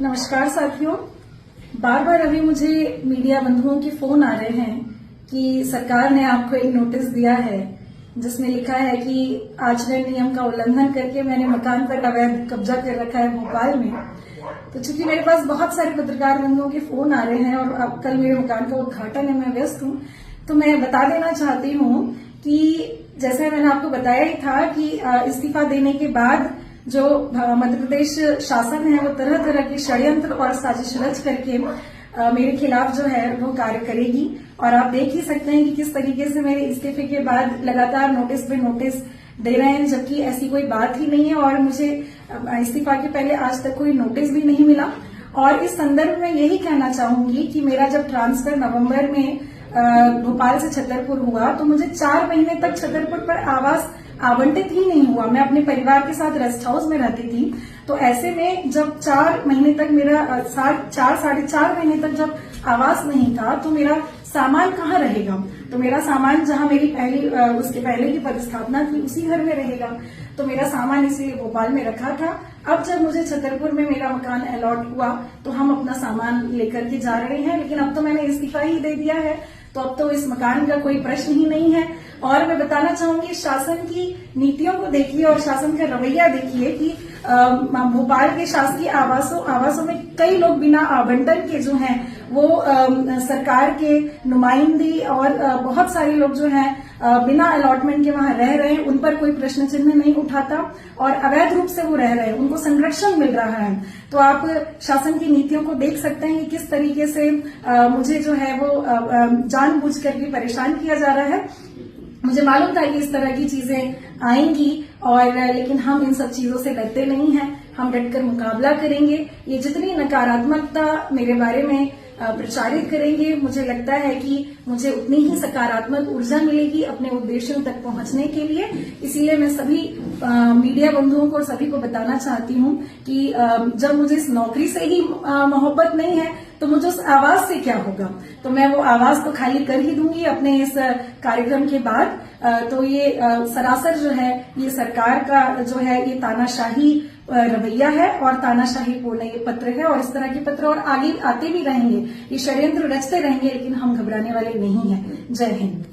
नमस्कार साथियों। बार बार अभी मुझे मीडिया बंधुओं के फोन आ रहे हैं कि सरकार ने आपको एक नोटिस दिया है जिसमें लिखा है कि आचरण नियम का उल्लंघन करके मैंने मकान पर अवैध कब्जा कर रखा है भोपाल में। तो चूंकि मेरे पास बहुत सारे पत्रकार बंधुओं के फोन आ रहे हैं और अब कल मेरे मकान का उद्घाटन है, मैं व्यस्त हूं, तो मैं बता देना चाहती हूं कि जैसे मैंने आपको बताया ही था कि इस्तीफा देने के बाद जो मध्य प्रदेश शासन है वो तरह तरह के षड्यंत्र और साजिश रच करके मेरे खिलाफ जो है वो कार्य करेगी। और आप देख ही सकते हैं कि किस तरीके से मेरे इस्तीफे के बाद लगातार नोटिस पे नोटिस दे रहे हैं, जबकि ऐसी कोई बात ही नहीं है और मुझे इस्तीफा के पहले आज तक कोई नोटिस भी नहीं मिला। और इस संदर्भ में यही कहना चाहूंगी कि मेरा जब ट्रांसफर नवंबर में भोपाल से छतरपुर हुआ तो मुझे 4 महीने तक छतरपुर पर आवास आवंटित ही नहीं हुआ। मैं अपने परिवार के साथ रेस्ट हाउस में रहती थी, तो ऐसे में जब 4 महीने तक मेरा 4.5 महीने तक जब आवास नहीं था तो मेरा सामान कहाँ रहेगा। तो मेरा सामान जहां मेरी उसके पहले की पदस्थापना थी उसी घर में रहेगा। तो मेरा सामान इसलिए भोपाल में रखा था। अब जब मुझे छतरपुर में मेरा मकान अलॉट हुआ तो हम अपना सामान लेकर के जा रहे हैं, लेकिन अब तो मैंने इस्तीफा ही दे दिया है, तो अब तो इस मकान का कोई प्रश्न ही नहीं है। और मैं बताना चाहूंगी, शासन की नीतियों को देखिए और शासन का रवैया देखिए कि भोपाल के शासकीय आवासों में कई लोग बिना आवंटन के जो हैं वो सरकार के नुमाइंदी और बहुत सारे लोग जो हैं बिना अलॉटमेंट के वहां रह रहे हैं, उन पर कोई प्रश्न चिन्ह नहीं उठाता और अवैध रूप से वो रह रहे हैं, उनको संरक्षण मिल रहा है। तो आप शासन की नीतियों को देख सकते हैं कि किस तरीके से मुझे जो है वो जानबूझ करके परेशान किया जा रहा है। मुझे मालूम था कि इस तरह की चीजें आएंगी और लेकिन हम इन सब चीजों से डरते नहीं हैं, हम डटकर मुकाबला करेंगे। ये जितनी नकारात्मकता मेरे बारे में प्रचारित करेंगे, मुझे लगता है कि मुझे उतनी ही सकारात्मक ऊर्जा मिलेगी अपने उद्देश्यों तक पहुंचने के लिए। इसीलिए मैं सभी मीडिया बंधुओं को और सभी को बताना चाहती हूं कि जब मुझे इस नौकरी से ही मोहब्बत नहीं है तो मुझे उस आवाज से क्या होगा। तो मैं वो आवाज तो खाली कर ही दूंगी अपने इस कार्यक्रम के बाद। तो ये सरासर जो है ये सरकार का जो है ये तानाशाही रवैया है और तानाशाही पूर्ण ये पत्र है और इस तरह के पत्र और आगे आते भी रहेंगे। ये षड्यंत्र रचते रहेंगे, लेकिन हम घबराने वाले नहीं हैं। जय हिंद।